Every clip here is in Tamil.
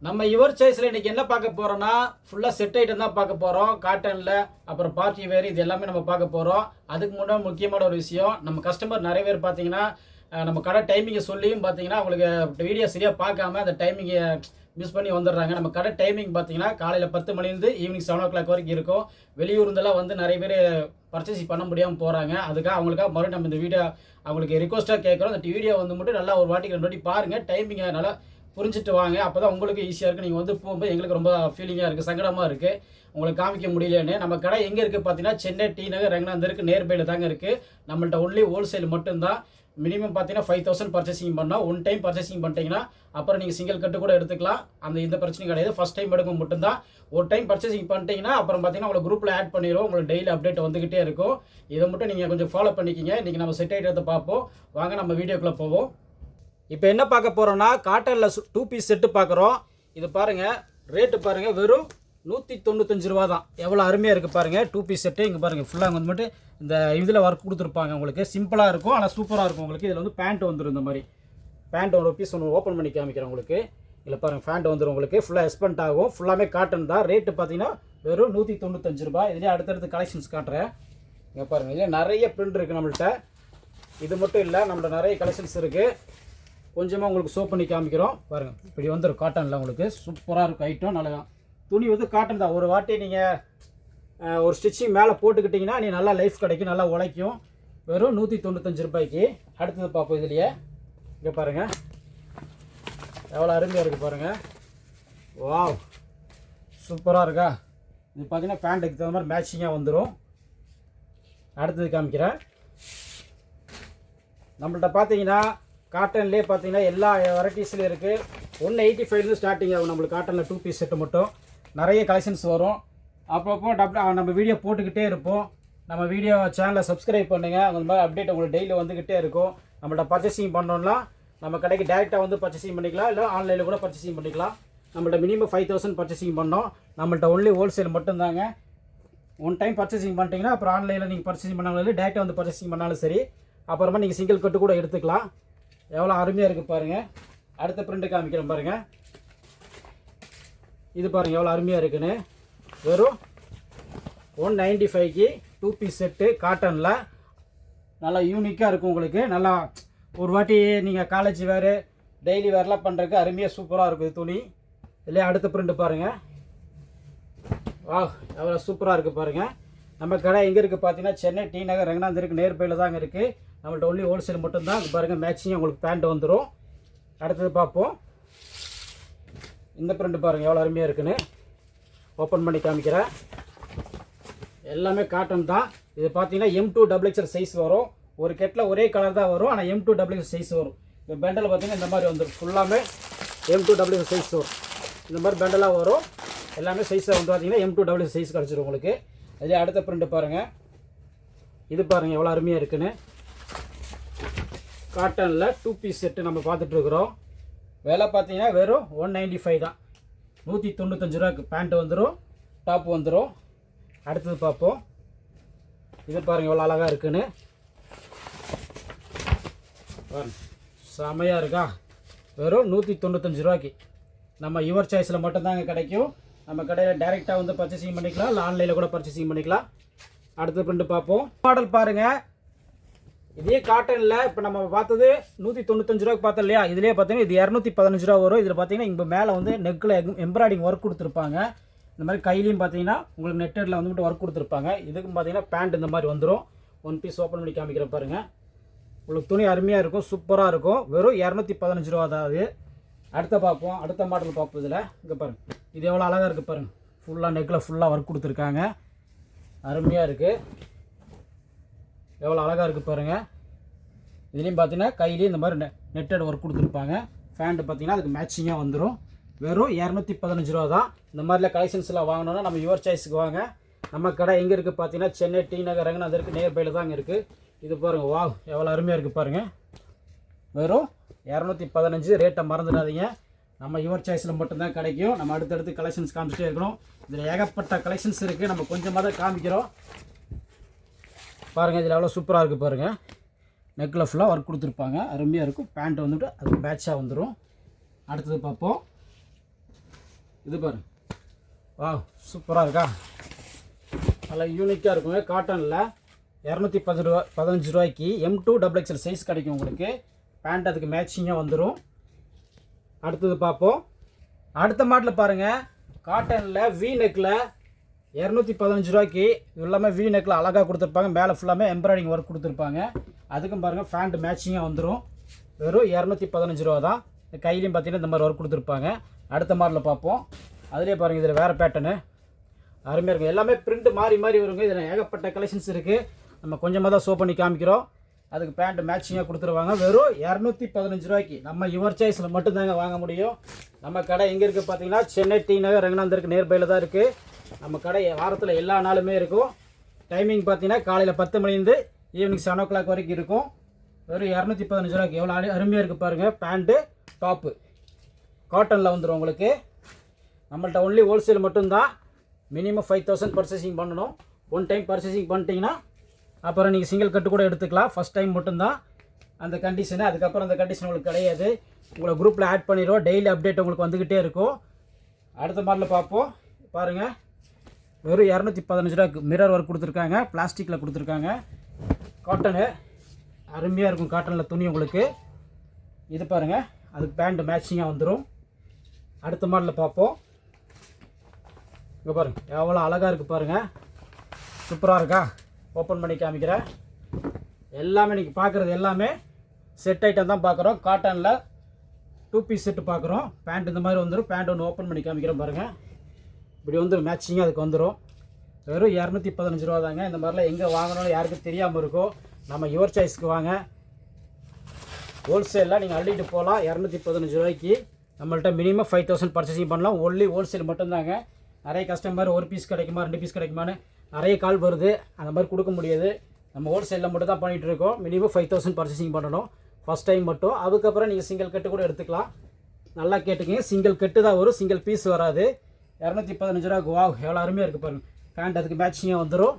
நம்ம யுவர் சாய்ஸில் இன்றைக்கி என்ன பார்க்க போகிறோன்னா ஃபுல்லாக செட் ஐட்டம் தான் பார்க்க போகிறோம். காட்டனில் அப்புறம் பார்ட்டி வேர் இது எல்லாமே நம்ம பார்க்க போகிறோம். அதுக்கு முன்னாடி முக்கியமான ஒரு விஷயம், நம்ம கஸ்டமர் நிறைய பேர் பார்த்தீங்கன்னா நம்ம கடை டைமிங்கை சொல்லியும் பார்த்தீங்கன்னா உங்களுக்கு வீடியோ சரியாக பார்க்காம அந்த டைமிங்கை மிஸ் பண்ணி வந்துடுறாங்க. நம்ம கடை டைமிங் பார்த்தீங்கன்னா காலையில் 10 மணிலேருந்து ஈவினிங் 7 o'clock வரைக்கும் இருக்கும். வெளியூர்ந்தெல்லாம் வந்து நிறைய பேர் பர்ச்சேஸ் பண்ண முடியாமல் போகிறாங்க. அதுக்காக அவங்களுக்காக மறுபடியும் நம்ம இந்த வீடியோ அவங்களுக்கு ரிக்வஸ்ட்டாக கேட்குறோம். அந்த வீடியோ வந்து மட்டும் நல்லா ஒரு வாட்டிக்கு 2 வாட்டி பாருங்கள், டைமிங்கை நல்லா புரிஞ்சுட்டு வாங்க. அப்போ தான் உங்களுக்கு ஈஸியாக இருக்குது. நீங்கள் வந்து போகும்போது எங்களுக்கு ரொம்ப ஃபீலிங்காக இருக்குது, சங்கடமாக இருக்குது, உங்களுக்கு காமிக்க முடியலன்னு. நம்ம கடை எங்கே இருக்குது பார்த்தீங்கன்னா சென்னை டி நகர் ரங்கநாதருக்கு நேர்பையில் தாங்க இருக்குது. நம்மள்ட்ட ஒன்லி ஹோல்சேல் மட்டும்தான். மினிமம் பார்த்தீங்கன்னா 5000 பர்ச்சேசிங் பண்ணால் ஒன் டைம் பர்ச்சேசிங் பண்ணிட்டீங்கன்னா அப்புறம் நீங்கள் சிங்கிள் கட்டு கூட எடுத்துக்கலாம். இந்த பிரச்சனையும் கிடையாது. ஃபஸ்ட் டைம் எடுக்கும் மட்டும்தான். ஒரு டைம் பர்ச்சேசிங் பண்ணிட்டீங்கன்னா அப்புறம் பார்த்தீங்கன்னா உங்களை குரூப்பில் ஆட் பண்ணிடுவோம். உங்களுக்கு டெய்லி அப்டேட் வந்துக்கிட்டே இருக்கும். இதை மட்டும் நீங்கள் கொஞ்சம் ஃபாலோ பண்ணிக்கிங்க. இன்றைக்கி நம்ம செட் ஐட்டத்தை பார்ப்போம். வாங்க நம்ம வீடியோக்குள்ளே போவோம். இப்போ என்ன பார்க்க போகிறோன்னா காட்டனில் 2 பீஸ் செட்டு பார்க்குறோம். இது பாருங்கள், ரேட்டு பாருங்கள், வெறும் 195 ரூபா தான். எவ்வளோ அருமையாக இருக்குது பாருங்கள். 2 பீஸ் செட்டு இங்கே பாருங்கள். ஃபுல்லாக வந்து மட்டும் இந்த இதில் ஒர்க் கொடுத்துருப்பாங்க. உங்களுக்கு சிம்பிளாக இருக்கும், ஆனால் சூப்பராக இருக்கும். உங்களுக்கு இதில் வந்து பேண்ட் வந்துடும். இந்த மாதிரி பேண்ட் ஒரு பீஸ் ஒன்று ஓப்பன் பண்ணி காமிக்கிறேன் உங்களுக்கு. இதில் பாருங்கள், பேண்ட் வந்துடும் உங்களுக்கு. ஃபுல்லாக எக்ஸ்பெண்ட் ஆகும். ஃபுல்லாமே காட்டன் தான். ரேட்டு பார்த்தீங்கன்னா வெறும் 195 ரூபா. இதுலேயே அடுத்தடுத்து கலெக்ஷன்ஸ் காட்டுறேன். இங்கே பாருங்கள், இதில் நிறைய பிரிண்ட் இருக்குது நம்மள்கிட்ட. இது மட்டும் இல்லை, நம்மள்ட்ட நிறைய கலெக்ஷன்ஸ் இருக்குது. கொஞ்சமாக உங்களுக்கு சோப் பண்ணி காமிக்கிறோம் பாருங்கள். இப்படி வந்துடும் காட்டனில். உங்களுக்கு சூப்பராக இருக்கும் ஐட்டம். நல்லா துணி வந்து காட்டன் தான். ஒரு வாட்டி நீங்கள் ஒரு ஸ்டிச்சிங் மேலே போட்டுக்கிட்டிங்கன்னா நீ நல்லா லைஃப் கிடைக்கும், நல்லா உழைக்கும். வெறும் 195 ரூபாய்க்கு. அடுத்தது பார்ப்போம். இதுலையே இங்கே பாருங்கள், எவ்வளோ அருமையாக இருக்குது பாருங்கள். வாவ், சூப்பராக இருக்கா. இது பார்த்தீங்கன்னா பேண்ட்டுக்கு தகுந்த மாதிரி மேட்சிங்காக வந்துடும். அடுத்தது காமிக்கிறேன். நம்மள்ட்ட பார்த்தீங்கன்னா காட்டன்லேயே பார்த்தீங்கன்னா எல்லா வெரைட்டிஸ்லையும் இருக்குது. 185 ஸ்டார்டிங் ஆகும் நம்மளுக்கு காட்டனில் 2 பீஸ் செட்டு மட்டும். நிறைய கலெக்ஷன்ஸ் வரும். அப்பப்போ நம்ம வீடியோ போட்டுக்கிட்டே இருப்போம். நம்ம வீடியோ சேனலை சப்ஸ்கிரைப் பண்ணுங்கள். அந்த மாதிரி அப்டேட் உங்களுக்கு டெய்லி வந்துக்கிட்டே இருக்கும். நம்மள்ட்ட பர்ச்சேசிங் பண்ணோம்னா நம்ம கடைக்கு டேரெக்டாக வந்து பர்ச்சேசிங் பண்ணிக்கலாம், இல்லை ஆன்லைனில் கூட பர்ச்சேசிங் பண்ணிக்கலாம். நம்மள்ட்ட மினிமம் 5000 பர்ச்சேசிங் பண்ணோம். நம்மள்ட்ட ஒன்லி ஹோல்சேல் மட்டும்தாங்க. ஒன் டைம் பர்ச்சேசிங் பண்ணிட்டீங்கன்னா அப்புறம் ஆன்லைனில் நீங்கள் பர்ச்சேசிங் பண்ணாலும் டேரெக்டாக வந்து பர்ச்சேசிங் பண்ணாலும் சரி. அப்புறமா நீங்கள் சிங்கிள் கட்டு கூட எடுத்துக்கலாம். எவ்வளோ அருமையாக இருக்குது பாருங்கள். அடுத்த பிரிண்ட்டு காமிக்கிறேன் பாருங்கள். இது பாருங்கள் எவ்வளோ அருமையாக இருக்குன்னு. வெறும் 195க்கு 2 பீஸ் செட்டு காட்டனில். நல்லா யூனிக்காக இருக்கும் உங்களுக்கு. நல்லா ஒரு வாட்டி நீங்கள் காலேஜ் வேறு டெய்லி வேர்லாம் பண்ணுறதுக்கு அருமையாக சூப்பராக இருக்குது துணி. இல்லையா அடுத்த பிரிண்ட்டு பாருங்கள். வா, எவ்வளோ சூப்பராக இருக்குது பாருங்கள். நம்ம கடை எங்கே இருக்குது பார்த்தீங்கன்னா சென்னை டி நகர் ரங்கநாதருக்கு நேர்பையில் தாங்க இருக்குது. நம்மள்ட்ட ஒன்லி ஹோல்சேல் மட்டும்தான். இங்கே பாருங்கள், மேட்சிங் உங்களுக்கு பேண்ட் வந்துடும். அடுத்தது பார்ப்போம். இந்த பிரிண்ட் பாருங்கள் எவ்வளோ அருமையாக இருக்குன்னு. ஓப்பன் பண்ணி காமிக்கிறேன். எல்லாமே காட்டன் தான். இது பார்த்தீங்கன்னா M2 XXL சைஸ் வரும். ஒரு கெட்டில் ஒரே கலர் தான் வரும், ஆனால் M2 XXL சைஸ் வரும். இந்த பெண்டல் பார்த்தீங்கன்னா இந்த மாதிரி வந்துடும். ஃபுல்லாமே M2 XXL சைஸ் வரும். இந்த மாதிரி பெண்டலாக வரும். எல்லாமே சைஸாக வந்து பார்த்தீங்கன்னா M2 XXL சைஸ் கிடச்சிடும் உங்களுக்கு. அதே அடுத்த பிரிண்ட் பாருங்கள். இது பாருங்கள் எவ்வளோ அருமையாக இருக்குன்னு. காட்டனில் 2 பீஸ் செட்டு நம்ம பார்த்துட்ருக்குறோம். விலை பார்த்தீங்கன்னா வெறும் 195 தான். 195 ரூபாய்க்கு பேண்ட் வந்துடும், டாப் வந்துடும். அடுத்தது பார்ப்போம். இது பாருங்கள் எவ்வளோ அழகாக இருக்குன்னு. பாருங்க, செமையாக இருக்கா. வெறும் 195 ரூபாய்க்கு. நம்ம யுவர் சாய்ஸில் மட்டும்தாங்க கிடைக்கும். நம்ம கடையில் டைரெக்டாக வந்து பர்ச்சேசிங் பண்ணிக்கலாம், இல்லை ஆன்லைனில் கூட பர்ச்சேசிங் பண்ணிக்கலாம். அடுத்த பிரிண்ட் பார்ப்போம். மாடல் பாருங்கள். இதே காட்டனில் இப்போ நம்ம பார்த்தது 195 ரூபாய்க்கு பார்த்தோம் இல்லையா. இதிலே பார்த்தீங்கன்னா இது 215 ரூபா வரும். இதில் பார்த்தீங்கன்னா இங்கே மேலே வந்து நெக்கில் எம்ப்ராய்டிங் ஒர்க் கொடுத்துருப்பாங்க. இந்த மாதிரி கையிலையும் பார்த்தீங்கன்னா உங்களுக்கு நெட்டடில் வந்துட்டு ஒர்க் கொடுத்துருப்பாங்க. இதுக்கும் பார்த்தீங்கன்னா பேண்ட் இந்த மாதிரி வந்துடும். 1 பீஸ் ஓப்பன் பண்ணி காமிக்கிறேன் பாருங்கள். உங்களுக்கு துணி அருமையாக இருக்கும், சூப்பராக இருக்கும். வெறும் 215 ரூபா தான் அது. அடுத்த பார்ப்போம். அடுத்த மாடல் பார்ப்போம். இதில் இங்கே பாருங்கள், இது எவ்வளோ அழகாக இருக்குது பாருங்கள். ஃபுல்லாக நெக்கில் ஃபுல்லாக ஒர்க் கொடுத்துருக்காங்க. அருமையாக இருக்குது. எவ்வளோ அழகாக இருக்குது பாருங்கள். இதுலேயும் பார்த்தீங்கன்னா கையிலேயும் இந்த மாதிரி நெட்டட் ஒர்க் கொடுத்துருப்பாங்க. ஃபேண்ட்டு பார்த்தீங்கன்னா அதுக்கு மேட்சிங்காக வந்துடும். வெறும் 215 ரூபா தான். இந்த மாதிரிலாம் கலெக்ஷன்ஸ்லாம் வாங்கணுன்னா நம்ம யுவர் சாய்ஸுக்கு வாங்க. நம்ம கடை எங்கே இருக்குது பார்த்தீங்கன்னா சென்னை டி நகர் ரங்கநாதருக்கு நேர்பையில் தாங்க இருக்குது. இது பாருங்கள், வா எவ்வளோ அருமையாக இருக்குது பாருங்கள். வெறும் 215. ரேட்டை மறந்துடாதீங்க. நம்ம யுவர் சாய்ஸில் மட்டும்தான் கிடைக்கும். நம்ம அடுத்தடுத்து கலெக்ஷன்ஸ் காமிச்சிட்டே இருக்கணும். இதில் ஏகப்பட்ட கலெக்ஷன்ஸ் இருக்குது. நம்ம கொஞ்சமாக தான் காமிக்கிறோம் பாருங்கள். இதில் எவ்வளோ சூப்பராக இருக்குது பாருங்கள். நெக்கில் ஃபுல்லாக ஒர்க் கொடுத்துருப்பாங்க. அருமையாக இருக்கும். பேண்ட் வந்துட்டு அதுக்கு பேட்சாக வந்துடும். அடுத்தது பார்ப்போம். இது பாருங்க, வா சூப்பராக இருக்கா, நல்லா யூனிக்காக இருக்குங்க. காட்டனில் 215 ரூபாய்க்கு M2 XXL சைஸ் கிடைக்கும் உங்களுக்கு. பேண்ட் அதுக்கு மேட்சிங்காக வந்துடும். அடுத்தது பார்ப்போம். அடுத்த மாடலில் பாருங்கள், காட்டனில் V நெக்கில் 215 ரூபாய்க்கு எல்லாமே V நெக்கில் அழகாக கொடுத்துருப்பாங்க. மேலே ஃபுல்லாமே எம்ப்ராய்டிங் ஒர்க் கொடுத்துருப்பாங்க. அதுக்கும் பாருங்கள் பேண்ட் மேட்சிங்காக வந்துடும். வெறும் 215 ரூபா தான். கையிலையும் பார்த்தீங்கன்னா இந்த மாதிரி ஒர்க் கொடுத்துருப்பாங்க. அடுத்த மாடலில் பார்ப்போம். அதிலே பாருங்கள், இதில் வேறு பேட்டர்னு அருமையாக இருக்கும். எல்லாமே பிரிண்ட் மாறி மாறி வருங்க. இதில் ஏகப்பட்ட கலெக்ஷன்ஸ் இருக்குது. நம்ம கொஞ்சமாக தான் ஷோ பண்ணி காமிக்கிறோம். அதுக்கு பேண்ட் மேட்சிங்காக கொடுத்துருவாங்க. வெறும் 215 ரூபாய்க்கு நம்ம யுவர் சாய்ஸில் மட்டும்தாங்க வாங்க முடியும். நம்ம கடை எங்கே இருக்குது பார்த்தீங்கன்னா, சென்னை டி நகர் ரங்கநாதருக்கு நியர்பையில் தான் இருக்குது. நம்ம கடை வாரத்தில் எல்லா நாளுமே இருக்கும். டைமிங் பார்த்தீங்கன்னா காலையில் 10 மணிலேருந்து ஈவினிங் 7 o'clock வரைக்கும் இருக்கும். வெறும் 215 ரூபாய்க்கு எவ்வளோ அருமையாக இருக்குது பாருங்கள். பேண்ட்டு டாப்பு காட்டனில் வந்துடும் உங்களுக்கு. நம்மள்ட்ட ஒன்லி ஹோல்சேல் மட்டும்தான். மினிமம் 5000 பர்ச்சேசிங் பண்ணணும். ஒன் டைம் பர்ச்சேசிங் பண்ணிட்டீங்கன்னா அப்புறம் நீங்கள் சிங்கிள் கட்டு கூட எடுத்துக்கலாம். ஃபஸ்ட் டைம் மட்டும்தான் அந்த கண்டிஷனு. அதுக்கப்புறம் அந்த கண்டிஷன் உங்களுக்கு கிடையாது. உங்களை குரூப்பில் ஆட் பண்ணிடுவோம். டெய்லி அப்டேட் உங்களுக்கு வந்துக்கிட்டே இருக்கும். அடுத்த மாடலில் பார்ப்போம். பாருங்கள், வெறும் 215 ரூபாய்க்கு மிரர் ஒர்க் கொடுத்துருக்காங்க. பிளாஸ்டிக்கில் கொடுத்துருக்காங்க. காட்டனு அருமையாக இருக்கும். காட்டனில் துணி உங்களுக்கு. இது பாருங்கள், அதுக்கு பேண்ட் மேட்சிங்காக வந்துடும். அடுத்த மாடலில் பார்ப்போம். இங்கே பாருங்கள், எவ்வளோ அழகாக இருக்குது பாருங்கள். சூப்பராக இருக்கா? ஓப்பன் பண்ணி காமிக்கிறேன். எல்லாமே நீங்கள் பார்க்குறது எல்லாமே செட் ஐட்டம் தான் பார்க்குறோம். காட்டனில் 2 பீஸ் செட்டு பார்க்குறோம். பேண்ட் இந்த மாதிரி வந்துடும். பேண்ட் ஒன்று ஓப்பன் பண்ணி காமிக்கிறேன் பாருங்கள். இப்படி வந்துடும், மேட்சிங்காக அதுக்கு வந்துடும். வெறும் 215 ரூபா தாங்க. இந்த மாதிரிலாம் எங்கே வாங்கணும்னு யாருக்கும் தெரியாமல் இருக்கும். நம்ம யுவர் சாய்ஸ்க்கு வாங்க. ஹோல்சேலில் நீங்கள் அள்ளிட்டு போகலாம். 215 ரூபாய்க்கு நம்மள்ட்ட மினிமம் 5000 பர்ச்சேசிங் பண்ணலாம். ஒன்லி ஹோல்சேல் மட்டும்தாங்க. நிறைய கஸ்டமர் 1 பீஸ் கிடைக்குமா 2 பீஸ் கிடைக்குமான்னு நிறைய கால் வருது. அந்த மாதிரி கொடுக்க முடியாது. நம்ம ஹோல்சேலில் மட்டும் தான் பண்ணிகிட்டு இருக்கோம். மினிமம் 5000 பர்ச்சேசிங் பண்ணணும் ஃபஸ்ட் டைம் மட்டும். அதுக்கப்புறம் நீங்கள் சிங்கிள் கட்டு கூட எடுத்துக்கலாம். நல்லா கேட்டுக்கங்க, சிங்கிள் கட்டு தான் வரும், சிங்கிள் பீஸ் வராது. 215 ரூபாய்க்கு. வா எவ்வளோ அருமையாக இருக்குது பாருங்கள். பேண்ட் அதுக்கு மேட்சிங்காக வந்துடும்.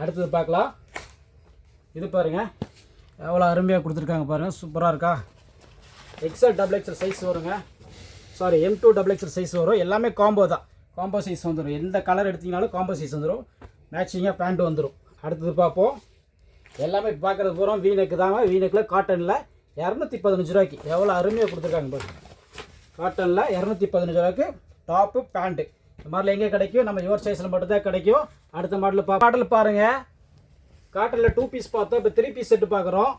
அடுத்தது பார்க்கலாம். இது பாருங்கள், எவ்வளோ அருமையாக கொடுத்துருக்காங்க பாருங்கள். சூப்பராக இருக்கா? XL XXL சைஸ் வருங்க. சாரி, M2 XXL சைஸ் வரும். எல்லாமே காம்போ தான். காம்போ சைஸ் வந்துடும். எந்த கலர் எடுத்திங்கனாலும் காம்போ சைஸ் வந்துடும். மேட்சிங்காக பேண்ட் வந்துடும். அடுத்தது பார்ப்போம். எல்லாமே பார்க்குறது போகிறோம் V நெக்கு தாங்க. V நெக்கில் காட்டனில் 215 ரூபாய்க்கு எவ்வளோ அருமையாக கொடுத்துருக்காங்க பாருங்கள். காட்டனில் 215 ரூபாய்க்கு டாப்பு பேண்ட்டு. இந்த மாதிரிலாம் எங்கே கிடைக்கும்? நம்ம யுவர் சைஸில் மட்டும்தான் கிடைக்கும். அடுத்த மாடல் பாருங்கள். காட்டனில் 2 பீஸ் பார்த்தோம். இப்போ 3 பீஸ் செட்டு பார்க்குறோம்.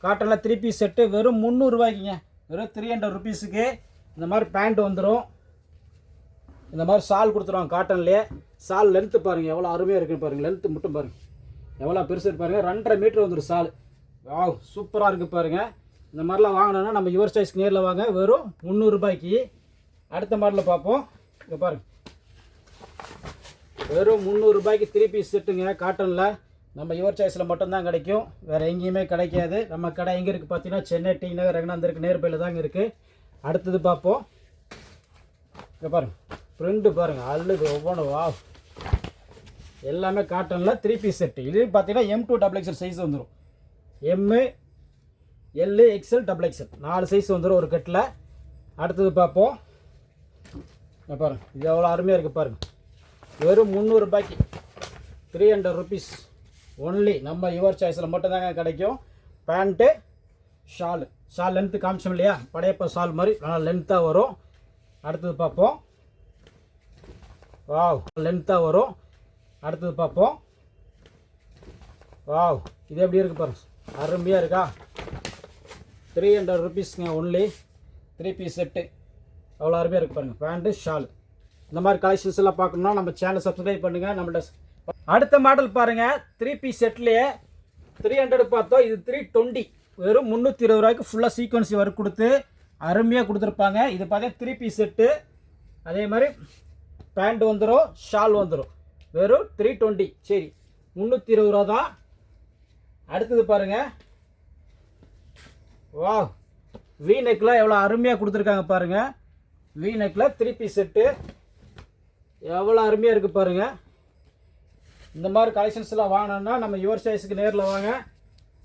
காட்டனில் 3 பீஸ் செட்டு வெறும் 300 ரூபாய்க்குங்க. வெறும் 300 ருபீஸுக்கு இந்த மாதிரி பேண்ட் வந்துடும். இந்த மாதிரி சால் கொடுத்துருவாங்க காட்டன்லேயே. சால் லென்த்து பாருங்கள் எவ்வளோ அருமையாக இருக்குன்னு பாருங்கள். லென்த்து மட்டும் பாருங்கள் எவ்வளோ பெருசு பாருங்கள். 2.5 மீட்டர் வந்துடும் சால். வா சூப்பராக இருக்குது பாருங்கள். இந்த மாதிரிலாம் வாங்கினோன்னா நம்ம யுவர் சாய்ஸ்க்கு நேரில் வாங்க. வெறும் 300 ரூபாய்க்கு. அடுத்த மாடலில் பார்ப்போம். இங்கே பாருங்கள், வெறும் 300 ரூபாய்க்கு 3 பீஸ் செட்டுங்க. காட்டனில் நம்ம யுவர் சாய்ஸில் மட்டும்தான் கிடைக்கும். வேறு எங்கேயுமே கிடைக்காது. நம்ம கடை எங்கே இருக்குது பார்த்தீங்கன்னா, சென்னை டி நகர் ரங்கநாதருக்கு நியர்பையில் தாங்க இருக்குது. அடுத்தது பார்ப்போம். இங்கே பாருங்கள், ப்ரிண்ட்டு பாருங்கள் அல்லது ஒவ்வொன்று. வா எல்லாமே காட்டனில் 3 பீஸ் செட்டு. இது பார்த்தீங்கன்னா M2 XXL சைஸ் வந்துடும். M, L, XL, XXL 4 size வந்துடும் ஒரு கட்டில். அடுத்தது பார்ப்போம். பாருங்கள், இது எவ்வளோ அருமையாக இருக்குது பாருங்கள். வெறும் 300 ரூபாய்க்கு 300 ருபீஸ் ஒன்லி. நம்ம யுவர் சாய்ஸில் மட்டும்தாங்க கிடைக்கும். பேண்ட்டு ஷால் லென்த்து காமிச்சோம் இல்லையா, படையப்ப ஷால் மாதிரி நல்லா லென்த்தாக வரும். அடுத்தது பார்ப்போம். வாவ் லென்த்தாக வரும். அடுத்தது பார்ப்போம். வாவ் இது எப்படி இருக்குது பாருங்கள், அருமையாக இருக்கா? 300 ருபீஸ்ங்க ஒன்லி. 3 பீஸ் செட்டு அவ்வளோ அருமையாக இருக்குது பாருங்கள். Pant shawl. இந்த மாதிரி கலெக்ஷன்ஸ் எல்லாம் பார்க்கணுன்னா நம்ம சேனலை சப்ஸ்கிரைப் பண்ணுங்கள். நம்மள்ட்ட அடுத்த மாடல் பாருங்கள். 3 பீஸ் செட்லேயே 300 பார்த்தோம். இது 320. வெறும் 320 ரூபாய்க்கு ஃபுல்லாக சீக்வன்சி ஒர்க் கொடுத்து அருமையாக கொடுத்துருப்பாங்க. இது பார்த்தீங்கன்னா 3 பீஸ் செட்டு. அதே மாதிரி பேண்ட் வந்துடும், ஷால் வந்துடும். வெறும் 320. சரி, 320 ரூபா தான். அடுத்தது பாருங்கள். வா V நெக்கில் எவ்வளோ அருமையாக கொடுத்துருக்காங்க பாருங்கள். V நெக்கில் 3 பீஸ் செட்டு எவ்வளோ அருமையாக இருக்குது பாருங்கள். இந்த மாதிரி கலெக்ஷன்ஸ்லாம் வாங்கினோன்னா நம்ம யுவர் சாய்ஸுக்கு நேரில் வாங்க.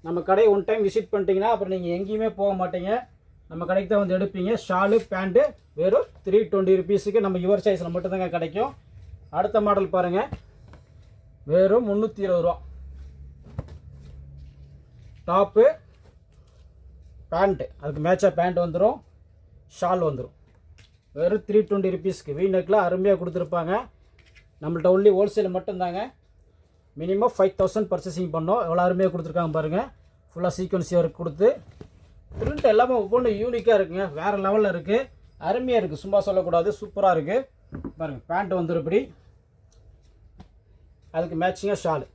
நம்ம கடையை ஒன் டைம் விசிட் பண்ணிட்டீங்கன்னா அப்புறம் நீங்கள் எங்கேயுமே போக மாட்டீங்க. நம்ம கடைக்கு தான் வந்து எடுப்பீங்க. ஷாலு பேண்ட்டு வெறும் 320 ருபீஸுக்கு நம்ம யுவர் சாய்ஸில் மட்டும்தாங்க கிடைக்கும். அடுத்த மாடல் பாருங்கள், வெறும் 320 ரூபா. டாப்பு பேண்ட்டு, அதுக்கு மேட்சாக பேண்ட் வந்துடும், ஷால் வந்துடும். வெறும் 320 ருபீஸ்க்கு வீநெக்கில் அருமையாக கொடுத்துருப்பாங்க. நம்மள்ட்ட ஒன்லி ஹோல்சேல் மட்டும்தாங்க. மினிமம் 5000 பர்ச்சேசிங் பண்ணோம். எவ்வளோ அருமையாக கொடுத்துருக்காங்க பாருங்கள். ஃபுல்லாக சீக்வன்சி ஒர்க் கொடுத்து பிரிண்ட் எல்லாமே ஒவ்வொன்றும் யூனிக்காக இருக்குங்க, வேறு லெவலில் இருக்குது, அருமையாக இருக்குது, சும்மா சொல்லக்கூடாது, சூப்பராக இருக்குது பாருங்கள். பேண்ட் வந்துடும் இப்படி, அதுக்கு மேட்சிங்காக ஷாலு,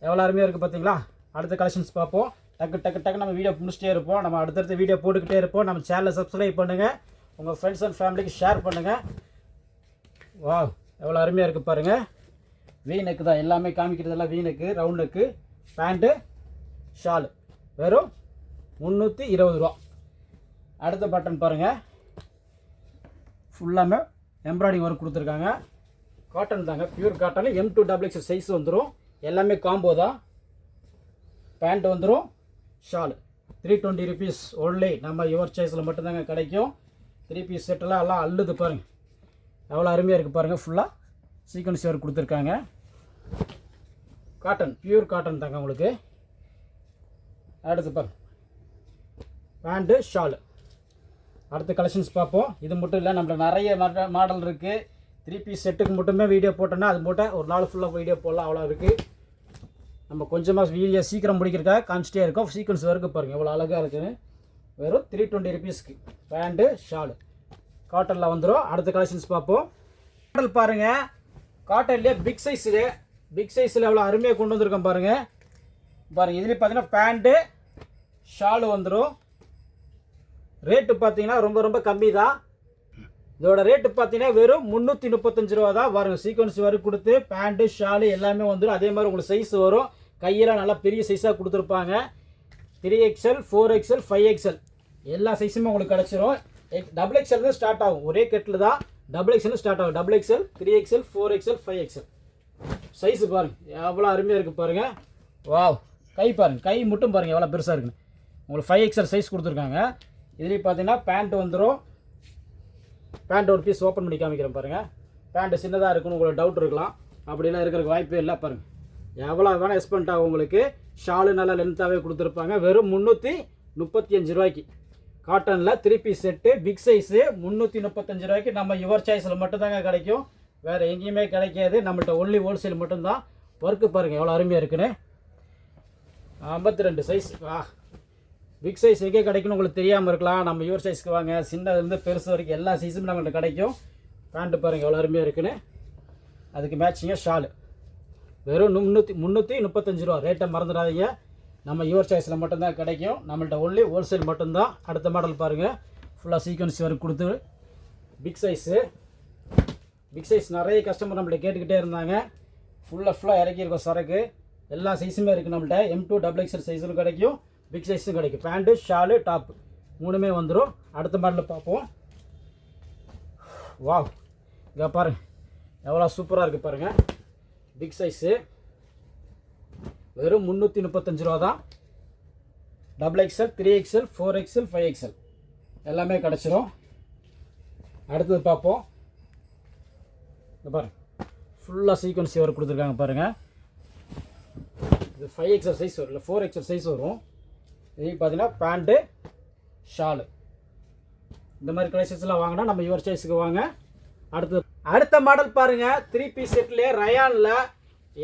எவ்வளோ அருமையாக இருக்குது பார்த்தீங்களா. அடுத்த கலெக்ஷன்ஸ் பார்ப்போம். டக்கு நம்ம வீடியோ முடிச்சிட்டே இருப்போம். நம்ம அடுத்தடுத்த வீடியோ போட்டுக்கிட்டே இருப்போம். நம்ம சேனலை சப்ஸ்கிரைப் பண்ணுங்கள், உங்கள் ஃப்ரெண்ட்ஸ் அண்ட் ஃபேமிலிக்கு ஷேர் பண்ணுங்கள். வா, எவ்வளோ அருமையாக இருக்குது பாருங்கள். வீநெக்கு தான் எல்லாமே காமிக்கிறதெல்லாம், வீநெக்கு, ரவுண்ட் நெக்கு, பேண்ட்டு, ஷாலு வெறும் 320 ரூபா. அடுத்த பட்டன் பாருங்கள், ஃபுல்லாமே எம்ப்ராய்டிங் ஒர்க் கொடுத்துருக்காங்க. காட்டன் தாங்க, பியூர் காட்டன், M2XX சைஸ் வந்துடும். எல்லாமே காம்போ தான். பேண்ட் வந்துடும், ஷாலு 320 ருபீஸ் ஒன்லி. நம்ம யுவர் சாய்ஸில் மட்டும்தாங்க கிடைக்கும். 3 பீஸ் செட்டெல்லாம் எல்லாம் அள்ளுது பாருங்கள், எவ்வளோ அருமையாக இருக்குது பாருங்கள். ஃபுல்லாக சீக்வன்ஸ் ஒர்க் கொடுத்துருக்காங்க. காட்டன், பியூர் காட்டன் தாங்க உங்களுக்கு. அடுத்து பாருங்க, பேண்ட்டு, ஷாலு. அடுத்த கலெக்ஷன்ஸ் பார்ப்போம். இது மட்டும் இல்லை, நம்மளுக்கு நிறைய மாடல் இருக்குது. 3 பீஸ் செட்டுக்கு மட்டுமே வீடியோ போட்டோன்னா அது மட்டும் ஒரு நாள் ஃபுல்லாக வீடியோ போடலாம், அவ்வளோ இருக்குது. நம்ம கொஞ்சமாக வீடியோ சீக்கிரம் முடிக்கிறதுக்காக காமிச்சிட்டே இருக்கோம். சீக்வன்ஸ் ஒர்க்கு பாருங்கள் எவ்வளோ அழகாக இருக்குதுன்னு. வெறும் 320 ருபீஸ்க்கு பேண்ட்டு, ஷாலு காட்டனில் வந்துடும். அடுத்த கலெக்ஷன்ஸ் பார்ப்போம். மாடல் பாருங்கள், காட்டன்லேயே பிக் சைஸில் எவ்வளோ அருமையாக கொண்டு வந்திருக்கோம் பாருங்கள். இதுலேயும் பார்த்தீங்கன்னா பேண்ட்டு, ஷாலு வந்துடும். ரேட்டு பார்த்தீங்கன்னா ரொம்ப கம்மி தான். இதோட ரேட்டு பார்த்தீங்கன்னா வெறும் 335 ரூபா தான் வரும். சீக்வன்ஸ் ஒர்க் கொடுத்து பேண்ட்டு, ஷாலு எல்லாமே வந்துடும். அதே மாதிரி உங்களுக்கு சைஸ் வரும். கையெல்லாம் நல்லா பெரிய சைஸாக கொடுத்துருப்பாங்க. 3XL, 4XL, 5XL எல்லா சைஸுமே உங்களுக்கு கிடச்சிரும். XXL தான் ஸ்டார்ட் ஆகும், ஒரே கட்டில் தான் XXL ஸ்டார்ட் ஆகும். XXL, 3XL, 4XL, 5XL size பாருங்கள் எவ்வளோ அருமையாக இருக்குது பாருங்கள். வாவ், கை பாருங்கள், கை மட்டும் பாருங்கள் எவ்வளோ பெருசாக இருக்குன்னு. உங்களுக்கு 5XL சைஸ் கொடுத்துருக்காங்க. இதுலேயும் பார்த்தீங்கன்னா பேண்ட் வந்துடும். பேண்ட் ஒரு பீஸ் ஓப்பன் பண்ணி காமிக்கிறேன் பாருங்கள். பேண்ட்டு சின்னதாக இருக்குன்னு உங்களுக்கு டவுட் இருக்கலாம், அப்படிலாம் இருக்கிறதுக்கு வாய்ப்பே இல்லை பாருங்கள். எவ்வளோ வேணால் எக்ஸ்பெண்ட் ஆகும் உங்களுக்கு. ஷாலு நல்லா லென்த்தாகவே கொடுத்துருப்பாங்க. வெறும் 335 ரூபாய்க்கு காட்டனில் 3 பீஸ் செட்டு பிக் சைஸு 335 ரூபாய்க்கு நம்ம யுவர் சாய்ஸில் மட்டும்தாங்க கிடைக்கும், வேறு எங்கேயுமே கிடைக்காது. நம்மள்ட்ட ஒன்லி ஹோல்சேல் மட்டும்தான். ஒர்க்கு பாருங்கள் எவ்வளோ அருமையாக இருக்குன்னு. 52 சைஸ். பிக் சைஸ் எங்கே கிடைக்குன்னு உங்களுக்கு தெரியாமல் இருக்கலாம். நம்ம யுவர் சைஸ்க்கு வாங்க, சின்னதுலேருந்து பெருசு வரைக்கும் எல்லா சைஸும் நம்மள்ட்ட கிடைக்கும். பேண்ட்டு பாருங்கள் எவ்வளோ அருமையாக இருக்குன்னு. அதுக்கு மேட்சிங்காக ஷாலு வெறும் 335 ரூபா. ரேட்டை மறந்துடாதீங்க, நம்ம யுவர் சாய்ஸில் மட்டும்தான் கிடைக்கும். நம்மள்ட்ட ஒன்லி ஹோல்சேல் மட்டும்தான். அடுத்த மாடல் பாருங்கள், ஃபுல்லாக சீக்வன்ஸ் ஒர்க் கொடுத்து பிக் சைஸ் நிறைய கஸ்டமர் நம்மள்ட்ட கேட்டுக்கிட்டே இருந்தாங்க. ஃபுல்லாக இறக்கியிருக்கோம் சரக்கு. எல்லா சைஸுமே இருக்குது நம்மள்ட்ட. M2XX சைஸும் கிடைக்கும், பிக் சைஸும் கிடைக்கும். பேண்ட்டு, ஷாலு, டாப்பு மூணுமே வந்துடும். அடுத்த மாடலில் பார்ப்போம். வாவ், இங்கே பாருங்கள் எவ்வளோ சூப்பராக இருக்குது பாருங்கள். பிக் சைஸு வெறும் 335 ரூபா தான். XXL, 3XL, 4XL, 5XL எல்லாமே கிடச்சிரும். அடுத்தது பார்ப்போம். இங்கே பாருங்கள் ஃபுல்லாக சீக்வன்ஸ் ஒர்க் கொடுத்துருக்காங்க பாருங்கள். இது 5XL சைஸ் வரும், இல்லை 4XL சைஸ் வரும். இது பார்த்தீங்கன்னா பேண்ட்டு, ஷாலு இந்த மாதிரி கலெக்ஷன்ஸ்லாம் வாங்கினா நம்ம யுவர் சாய்ஸுக்கு வாங்க. அடுத்த மாடல் பாருங்கள், 3 பீஸ் செட்லேயே ரயானில்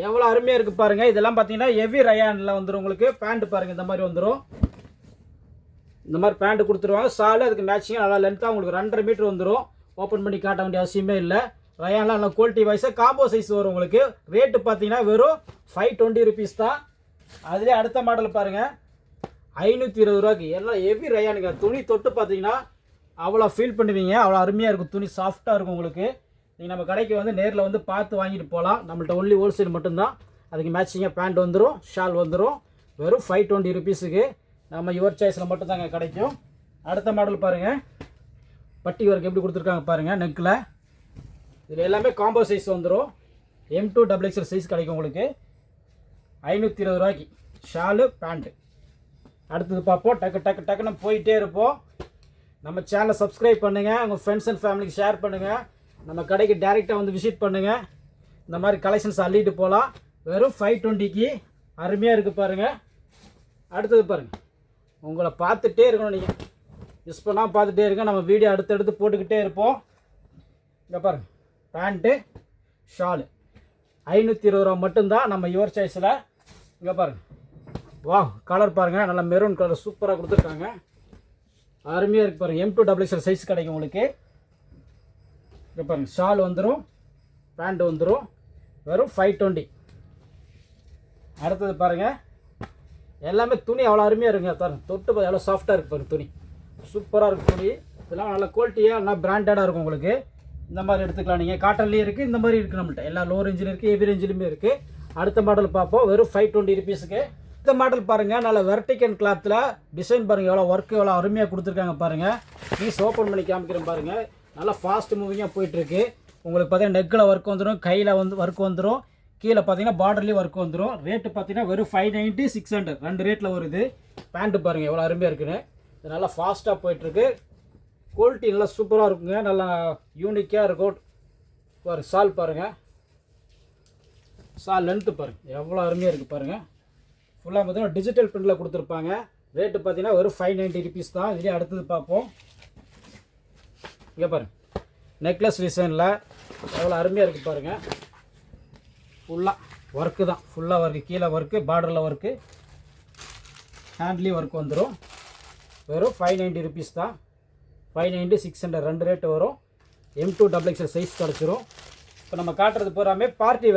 எவ்வளோ அருமையாக இருக்குது பாருங்கள். இதெல்லாம் பார்த்தீங்கன்னா ஹெவி ரயானில் வந்துடும் உங்களுக்கு. பேண்ட்டு பாருங்கள் இந்த மாதிரி வந்துடும். இந்த மாதிரி பேண்ட்டு கொடுத்துருவாங்க. ஷாலு அதுக்கு மேட்சிங்காக நல்லா லென்த்தாக உங்களுக்கு 2.5 மீட்டர் வந்துடும். ஓப்பன் பண்ணி காட்ட வேண்டிய அவசியமே இல்லை. ரயான்லாம் நல்லா குவாலிட்டி வைஸாக காம்போ சைஸ் வரும் உங்களுக்கு. ரேட்டு பார்த்தீங்கன்னா வெறும் 520 ருபீஸ் தான். அதிலே அடுத்த மாடல் பாருங்கள், 520 ரூபாய்க்கு. எல்லாம் ஹெவி ரயானுங்க. துணி தொட்டு பார்த்தீங்கன்னா அவ்வளோ ஃபீல் பண்ணுவீங்க, அவ்வளோ அருமையாக இருக்கும். துணி சாஃப்டாக இருக்கும் உங்களுக்கு. நீங்கள் நம்ம கடைக்கு வந்து நேரில் வந்து பார்த்து வாங்கிட்டு போகலாம். நம்மள்ட்ட ஒன்லி ஹோல்சேல் மட்டும்தான். அதுக்கு மேட்சிங்காக பேண்ட் வந்துடும், ஷால் வந்துடும். வெறும் 520 ருபீஸுக்கு நம்ம யுவர் சாய்ஸில் மட்டும்தாங்க கிடைக்கும். அடுத்த மாடல் பாருங்கள், பட்டி ஒர்க் எப்படி கொடுத்துருக்காங்க பாருங்கள் நெக்கில். இதில் எல்லாமே காம்போ சைஸ் வந்துடும். M2XX சைஸ் கிடைக்கும் உங்களுக்கு. 520 ரூபாய்க்கு ஷாலு, பேண்ட்டு அடுத்தது பார்ப்போம். டக்குன்னு போயிட்டே இருப்போம். நம்ம சேனலை சப்ஸ்கிரைப் பண்ணுங்கள், உங்கள் ஃப்ரெண்ட்ஸ் அண்ட் ஃபேமிலிக்கு ஷேர் பண்ணுங்கள், நம்ம கடைக்கு டேரெக்டாக வந்து விசிட் பண்ணுங்கள். இந்த மாதிரி கலெக்ஷன்ஸ் அள்ளிட்டு போகலாம். வெறும் 520க்கு அருமையாக இருக்குது பாருங்கள். அடுத்தது பாருங்கள், உங்களை பார்த்துட்டே இருக்கணும், நீங்கள் மிஸ் பண்ணால் பார்த்துட்டே இருங்க. நம்ம வீடியோ அடுத்தடுத்து போட்டுக்கிட்டே இருப்போம். இங்கே பாருங்கள், பேண்ட்டு ஷாலு 520 ரூபா மட்டும்தான் நம்ம யுவர் சாய்ஸில். இங்கே பாருங்கள், வா கலர் பாருங்கள், நல்லா மெரூன் கலர் சூப்பராக கொடுத்துருக்காங்க. அருமையாக இருக்குது பாருங்கள். M2XXL சைஸ் கிடைக்கும் உங்களுக்கு. இங்கே பாருங்கள், ஷால் வந்துடும், பேண்ட் வந்துடும், வெறும் 520. அடுத்தது பாருங்கள், எல்லாமே துணி அவ்வளோ அருமையாக இருக்குங்க. பாருங்கள், தொட்டு பார்த்து எவ்வளோ சாஃப்டாக இருக்குது பாருங்கள், துணி சூப்பராக இருக்குது துணி. இதெல்லாம் நல்ல குவாலிட்டியாக நல்லா பிராண்டடாக இருக்கும் உங்களுக்கு. இந்த மாதிரி எடுத்துக்கலாம் நீங்கள். காட்டன்லேயும் இருக்குது, இந்த மாதிரி இருக்குது நம்மள்ட்ட. எல்லா லோ ரேஞ்சிலும் இருக்குது, ஹெவி ரேஞ்சிலுமே இருக்குது. அடுத்த மாடல் பார்ப்போம். வெறும் 520 ருபீஸுக்கு. இந்த மாடல் பாருங்கள், நல்ல வெர்டிகன் கிளாத்தில் டிசைன் பாருங்கள், எவ்வளோ ஒர்க்கு எவ்வளோ அருமையாக கொடுத்துருக்காங்க பாருங்கள். பீஸ் ஓப்பன் பண்ணி காமிக்கிறேன் பாருங்கள். நல்லா ஃபாஸ்ட் மூவிங்காக போயிட்டுருக்கு. உங்களுக்கு பார்த்தீங்கன்னா நெக்கில் ஒர்க் வந்துடும், கையில் வந்து ஒர்க் வந்துடும், கீழே பார்த்தீங்கன்னா பார்டர்லேயும் ஒர்க் வந்துடும். ரேட்டு பார்த்தீங்கன்னா வெறும் 590, 600 2 ரேட்டில் வருது. பேண்ட்டு பாருங்கள் எவ்வளோ அருமையாக இருக்குன்னு. இது நல்லா ஃபாஸ்ட்டாக போயிட்டுருக்கு. குவாலிட்டி நல்லா சூப்பராக இருக்குங்க, நல்லா யூனிக்காக இருக்கும். பாருங்கள், சால் பாருங்கள், சால் லென்த்து பாருங்கள் எவ்வளோ அருமையாக இருக்குது பாருங்கள். ஃபுல்லாக பார்த்தீங்கன்னா டிஜிட்டல் பிரிண்டில் கொடுத்துருப்பாங்க. ரேட்டு பார்த்தீங்கன்னா வெறும் 590 ருபீஸ் தான். இதுலேயே அடுத்தது பார்ப்போம். இங்கே பாருங்கள், நெக்லஸ் டிசைனில் எவ்வளோ அருமையாக இருக்குது பாருங்கள். ஃபுல்லாக ஒர்க்கு தான், ஃபுல்லாக ஒர்க்கு, கீழே ஒர்க்கு, பார்டரில் ஒர்க்கு, ஹேண்ட்லேயும் ஒர்க் வந்துடும். வெறும் 590 ருபீஸ் தான். 590, 600 2 ரேட்டு வரும். M2XXL சைஸ் கிடச்சிரும். இப்போ நம்ம காட்டுறது பூராமே பார்ட்டி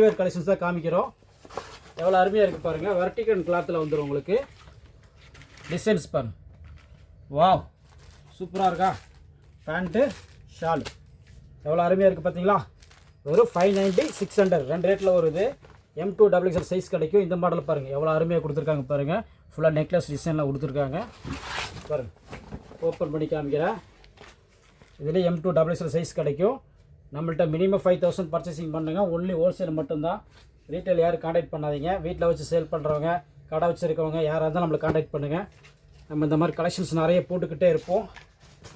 வேர் கலெக்ஷன்ஸ் தான் காமிக்கிறோம். எவ்வளோ அருமையாக இருக்குது பாருங்கள். வெர்டிகன் கிளாத்தில் வந்துடும் உங்களுக்கு. டிசைன்ஸ் பாருங்கள், வாவ் சூப்பராக இருக்கா. பேண்ட்டு ஷால் எவ்வளோ அருமையாக இருக்குது பார்த்தீங்களா. வெறும் 590, 600 2 ரேட்டில் வருது. M2XXL சைஸ் கிடைக்கும். இந்த மாடல் பாருங்கள் எவ்வளோ அருமையாக கொடுத்துருக்காங்க பாருங்கள். ஃபுல்லாக நெக்லஸ் டிசைனில் கொடுத்துருக்காங்க பாருங்கள். ஓப்பன் பண்ணி காமிக்கிறேன். இதில் M2XXL சைஸ் கிடைக்கும். நம்மள்ட்ட மினிமம் 5000 பர்ச்சேசிங் பண்ணுங்க. ஒன்லி ஹோல்சேல் மட்டும்தான். ரீட்டைல் யாரும் கான்டாக்ட் பண்ணாதீங்க. வீட்டில் வச்சு சேல் பண்ணுறவங்க, கடை வச்சுருக்கவங்க யாராக இருந்தாலும் நம்மளை கான்டாக்ட் பண்ணுங்கள். நம்ம இந்த மாதிரி கலெக்ஷன்ஸ் நிறைய போட்டுக்கிட்டே இருப்போம்.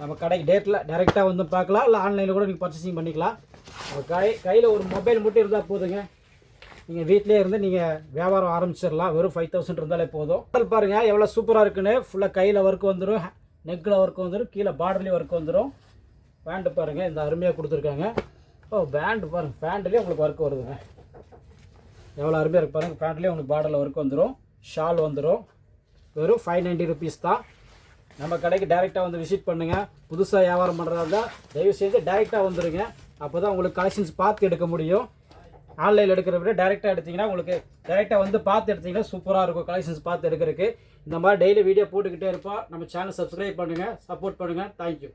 நம்ம கடைக்கு டேரெக்டாக வந்து பார்க்கலாம், இல்லை ஆன்லைனில் கூட நீங்கள் பர்ச்சேசிங் பண்ணிக்கலாம். கையில் ஒரு மொபைல் மட்டும் இருந்தால் போதுங்க, நீங்கள் வீட்டிலே இருந்து நீங்கள் வியாபாரம் ஆரம்பிச்சிடலாம். வெறும் 5000 இருந்தாலே போதும். மாடல் பாருங்கள் எவ்வளோ சூப்பராக இருக்குன்னு. ஃபுல்லாக கையில் ஒர்க் வந்துடும், நெக்கில் ஒர்க் வந்துடும், கீழே பார்டர்லேயும் ஒர்க் வந்துடும். பேண்ட்டு பாருங்கள் இந்த அருமையாக கொடுத்துருக்காங்க. பேண்ட் பாருங்கள், பேண்ட்லேயே உங்களுக்கு ஒர்க் வருதுங்க. எவ்வளோ அருமையாக இருக்கு பாருங்கள். பேண்ட்லேயே உங்களுக்கு பார்டரில் ஒர்க் வந்துடும், ஷால் வந்துடும். வெறும் 590 ருபீஸ் தான். நம்ம கடைக்கு டேரெக்டாக வந்து விசிட் பண்ணுங்கள். புதுசாக வியாபாரம் பண்ணுறதா இருந்தால் தயவு செய்து டேரெக்டாக வந்துடுங்க. அப்போ தான் உங்களுக்கு கலெக்ஷன்ஸ் பார்த்து எடுக்க முடியும். ஆன்லைனில் எடுக்கிற விட டேரெக்டாக எடுத்திங்கன்னா உங்களுக்கு டேரெக்டாக வந்து பார்த்து எடுத்திங்கன்னா சூப்பராக இருக்கும் கலெக்ஷன்ஸ் பார்த்து எடுக்கிறதுக்கு. இந்த மாதிரி டெய்லி வீடியோ போட்டுக்கிட்டே இருப்போம். நம்ம சேனல் சப்ஸ்கிரைப் பண்ணுங்கள், சப்போர்ட் பண்ணுங்கள். தேங்க்யூ.